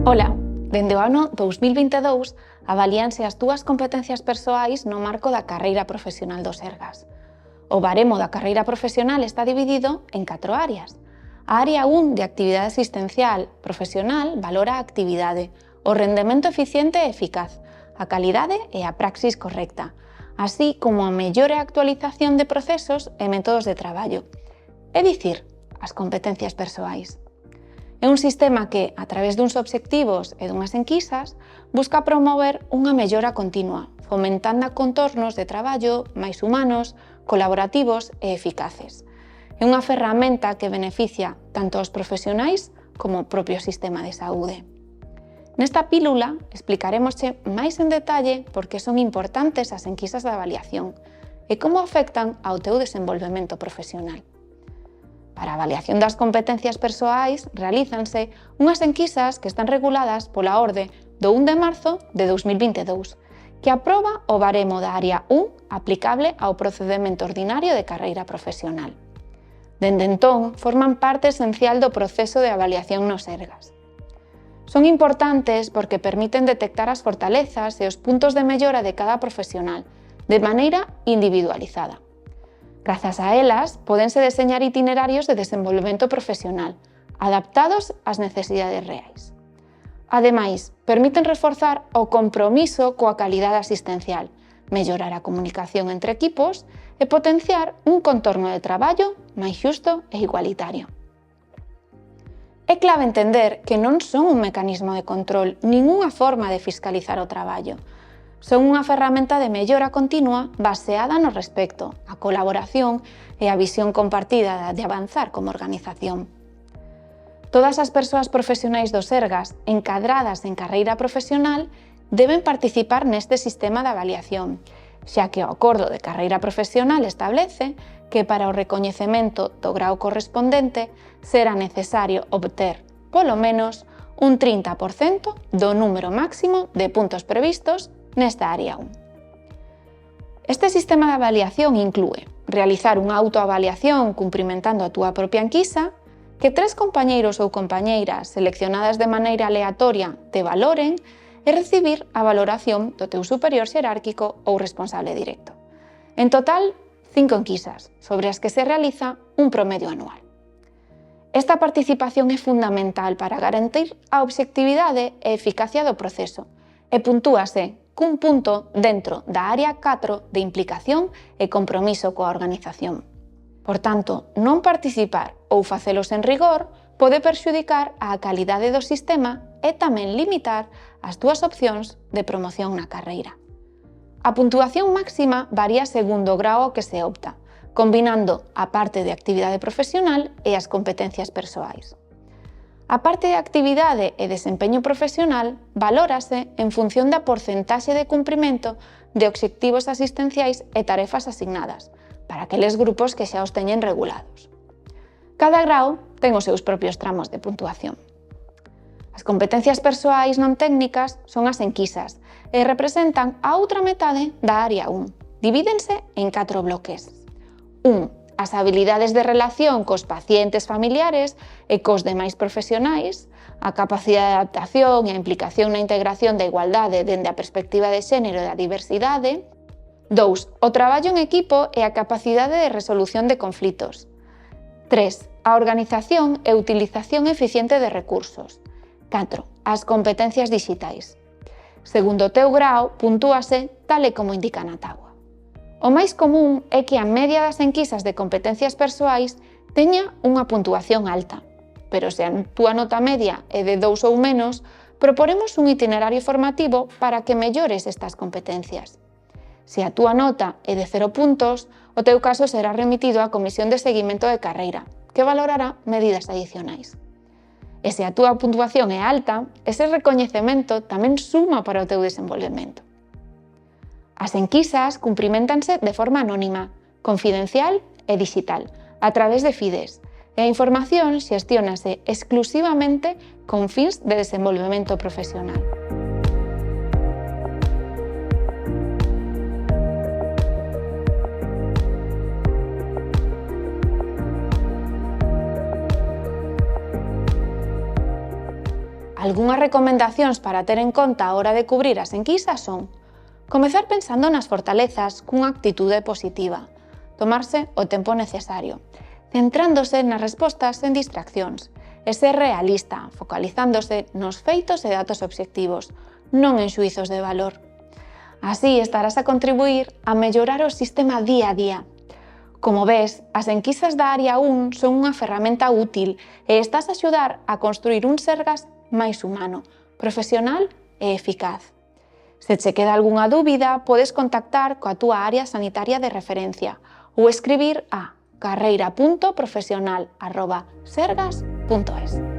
Ola, dende o ano 2022 avalíanse as túas competencias persoais no marco da carreira profesional do Sergas. O baremo da carreira profesional está dividido en 4 áreas. A área 1 de actividade asistencial profesional valora a actividade, o rendemento eficiente e eficaz, a calidade e a praxis correcta, así como a mellor e actualización de procesos e métodos de traballo, é dicir, as competencias persoais. É un sistema que, a través duns obxectivos e dunhas enquisas, busca promover unha mellora continua, fomentando contornos de traballo máis humanos, colaborativos e eficaces. É unha ferramenta que beneficia tanto aos profesionais como ao propio sistema de saúde. Nesta pílula explicaremosche máis en detalle por que son importantes as enquisas de avaliación e como afectan ao teu desenvolvemento profesional. Para a avaliación das competencias persoais realízanse unhas enquisas que están reguladas pola orde do 1 de marzo de 2022, que aproba o baremo da área 1 aplicable ao procedemento ordinario de carreira profesional. Dende entón, forman parte esencial do proceso de avaliación no Sergas. Son importantes porque permiten detectar as fortalezas e os puntos de mellora de cada profesional, de maneira individualizada. Grazas a elas, pódense deseñar itinerarios de desenvolvemento profesional, adaptados ás necesidades reais. Ademais, permiten reforzar o compromiso coa calidade asistencial, mellorar a comunicación entre equipos e potenciar un contorno de traballo máis xusto e igualitario. É clave entender que non son un mecanismo de control nin unha forma de fiscalizar o traballo. Son unha ferramenta de mellora continua baseada no respecto, a colaboración e a visión compartida de avanzar como organización. Todas as persoas profesionais do Sergas encadradas en carreira profesional deben participar neste sistema de avaliación, xa que o acordo de carreira profesional establece que para o recoñecemento do grao correspondente será necesario obter, polo menos, un 30% do número máximo de puntos previstos nesta área 1. Este sistema de avaliación inclúe realizar unha autoavaliación cumprimentando a túa propia enquisa, que 3 compañeiros ou compañeiras seleccionadas de maneira aleatoria te valoren e recibir a valoración do teu superior xerárquico ou responsable directo. En total, 5 enquisas, sobre as que se realiza un promedio anual. Esta participación é fundamental para garantir a obxectividade e eficacia do proceso e puntúase cun punto dentro da área 4 de implicación e compromiso coa organización. Por tanto, non participar ou facelos en rigor pode perxudicar a calidade do sistema e tamén limitar as túas opcións de promoción na carreira. A puntuación máxima varía segundo o grao ao que se opta, combinando a parte de actividade profesional e as competencias persoais. A parte de actividade e desempeño profesional valórase en función da porcentaxe de cumprimento de obxectivos asistenciais e tarefas asignadas, para aqueles grupos que xa os teñen regulados. Cada grao ten os seus propios tramos de puntuación. As competencias persoais non técnicas son as enquisas e representan a outra metade da área 1. Divídense en 4 bloques. 1. As habilidades de relación cos pacientes familiares e cos demais profesionais, a capacidade de adaptación e a implicación na integración da igualdade dende a perspectiva de xénero e da diversidade. 2. O traballo en equipo e a capacidade de resolución de conflitos. 3. A organización e utilización eficiente de recursos. 4. As competencias dixitais. Segundo o teu grao, puntúase tal e como indica na táboa. O máis común é que a media das enquisas de competencias persoais teña unha puntuación alta, pero se a túa nota media é de 2 ou menos, proporemos un itinerario formativo para que mellores estas competencias. Se a túa nota é de 0 puntos, o teu caso será remitido á Comisión de Seguimento de Carreira, que valorará medidas adicionais. E se a túa puntuación é alta, ese recoñecemento tamén suma para o teu desenvolvemento. As enquisas cumpriméntanse de forma anónima, confidencial e digital, a través de FIDES, e a información xestiónase exclusivamente con fins de desenvolvemento profesional. A Algunhas recomendacións para ter en conta a hora de cubrir as enquisas son: comezar pensando nas fortalezas cunha actitude positiva, tomarse o tempo necesario, centrándose nas respostas sen distraccións, e ser realista, focalizándose nos feitos e datos obxectivos, non en xuizos de valor. Así estarás a contribuir a mellorar o sistema día a día. Como ves, as enquisas da Área 1 son unha ferramenta útil e estás a axudar a construir un Sergas máis humano, profesional e eficaz. Se che queda algunha dúbida, podes contactar coa túa área sanitaria de referencia ou escribir a carreira.profesional@sergas.es.